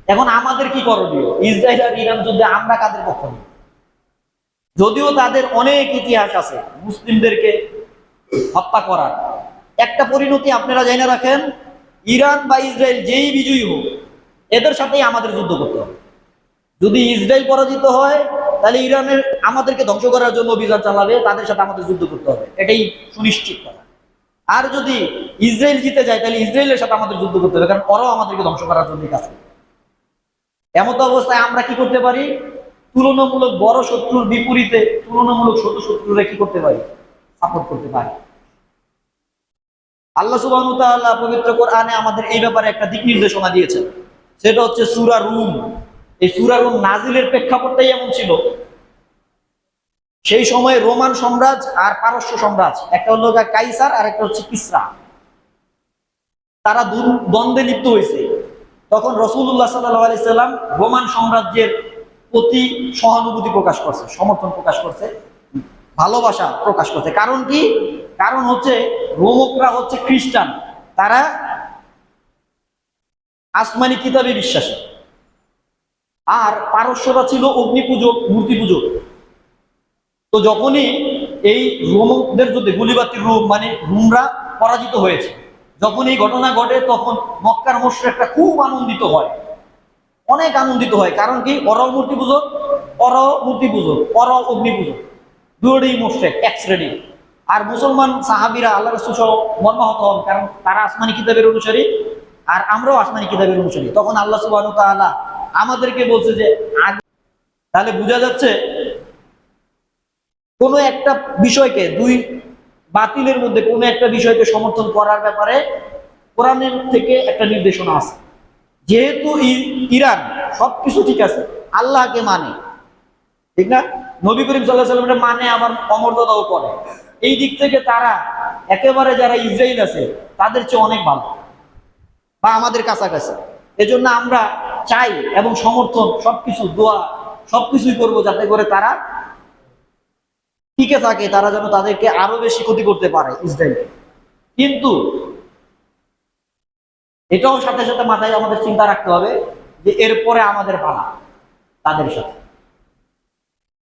এখন আমাদের কি করণীয়? ইসরায়েল আর ইরান যুদ্ধে আমরা কাদের পক্ষ নিই? যদিও তাদের অনেক ইতিহাস আছে মুসলিমদেরকে হত্যা করার, একটা পরিণতি আপনারা জেনে রাখেন, ইরান বা ইসরায়েল যেই বিজয়ী হোক এদের সাথেই আমাদের যুদ্ধ করতে হবে। যদি ইসরায়েল পরাজিত হয় তাহলে ইরানের আমাদেরকে ধ্বংস করার জন্য অভিযান চালাবে, তাদের সাথে আমাদের যুদ্ধ করতে হবে, এটাই সুনিশ্চিত কথা। আর যদি ইসরায়েল জিতে যায় তাহলে ইসরায়েলের সাথে আমাদের যুদ্ধ করতে হবে, কারণ ওরাও আমাদেরকে ধ্বংস করার জন্য কাজ করে। এমত অবস্থায় আমরা কি করতে পারি? তুলনামূলক বড় শত্রুর বিপরীতে তুলনামূলক ছোট শত্রুরা কি করতে পারি? সাপোর্ট করতে পারি। আল্লাহ সুবহানাহু ওয়া তাআলা পবিত্র কোরআনে আমাদের এই ব্যাপারে একটা দিক নির্দেশনা দিয়েছেন, সেটা হচ্ছে সূরা রুম। এই সূরা রুম নাজিলের প্রেক্ষাপটটাই এমন ছিল, সেই সময় রোমান সাম্রাজ্য আর পারস্য সাম্রাজ্য, একটা হলো কাইসার আর একটা হচ্ছে কিসরা, তারা দ্বন্দ্বে লিপ্ত হয়েছে। তখন রাসূলুল্লাহ সাল্লাল্লাহু আলাইহি সাল্লাম রোমান সাম্রাজ্যের প্রতি সহানুভূতি প্রকাশ করছে, সমর্থন প্রকাশ করছে, ভালোবাসা প্রকাশ করছে। কারণ কি? কারণ হচ্ছে রোমকরা হচ্ছে খ্রিস্টান, তারা আসমানি কিতাবে বিশ্বাসী, আর পারস্যরা ছিল অগ্নি পূজক, মূর্তি পূজক। তো যখনই এই রোমকদের যুদ্ধে গুলিবাতির রূপ মানে রুমরা পরাজিত হয়েছে, যখন এই ঘটনা ঘটে তখন মক্কার মুশরিকরা খুব আনন্দিত হয়, অনেক আনন্দিত হয়। কারণ কি? ওরাও মূর্তি পূজক, ওরাও মূর্তি পূজক, ওরাও অগ্নি পূজক, দুটোই মুশরিক এক শ্রেণী। আর মুসলমান সাহাবীরা আল্লাহ রাসূল সহ মর্মাহত হন, কারণ তারা আসমানি কিতাবের অনুসারী আর আমরাও আসমানি কিতাবের অনুসারী। তখন আল্লাহ সুবহানাহু ওয়া তাআলা আমাদেরকে বলছে যে তাহলে বোঝা যাচ্ছে কোনো একটা বিষয়কে, দুই বাতিলের মধ্যে কোনো একটা বিষয়কে সমর্থন করার ব্যাপারে কোরআনের থেকে একটা নির্দেশনা আছে। যেহেতু ইরান সবকিছু ঠিক আছে, আল্লাহকে মানে, ঠিক না, নবী করিম সাল্লাল্লাহু আলাইহি ওয়াসাল্লাম মানে, আবার অমর্যাদাও করে, এই দিক থেকে তারা একেবারে যারা ইসরায়েল আছে তাদের চেয়ে অনেক ভালো বা আমাদের কাছাকাছি। এজন্য আমরা চাই এবং সমর্থন সবকিছু দোয়া সবকিছুই করবো যাতে করে তারা টিকে থাকে, তারা যেন তাদেরকে আরো বেশি ক্ষতি করতে পারে ইসরায়েলকে। কিন্তু এটাও সাথে সাথে মাথায় আমাদের চিন্তা রাখতে হবে যে এরপরে আমাদের পালা তাদের সাথে।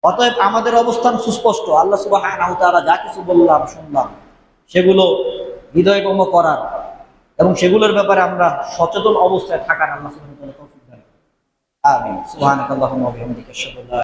অতএব আমাদের অবস্থান সুস্পষ্ট। আল্লাহ সুবহানাহু ওয়া তাআলা যা কিছু বললাম শুনলাম সেগুলো হৃদয়ঙ্গম করার এবং সেগুলোর ব্যাপারে আমরা সচেতন অবস্থায় থাকার আল্লাহ সুবহানাহু ওয়া তাআলা তৌফিক দান করুন। আমিন। সুবহানাকাল্লাহুম্মা ওয়া বিহামদিকা আশহাদু আল্লা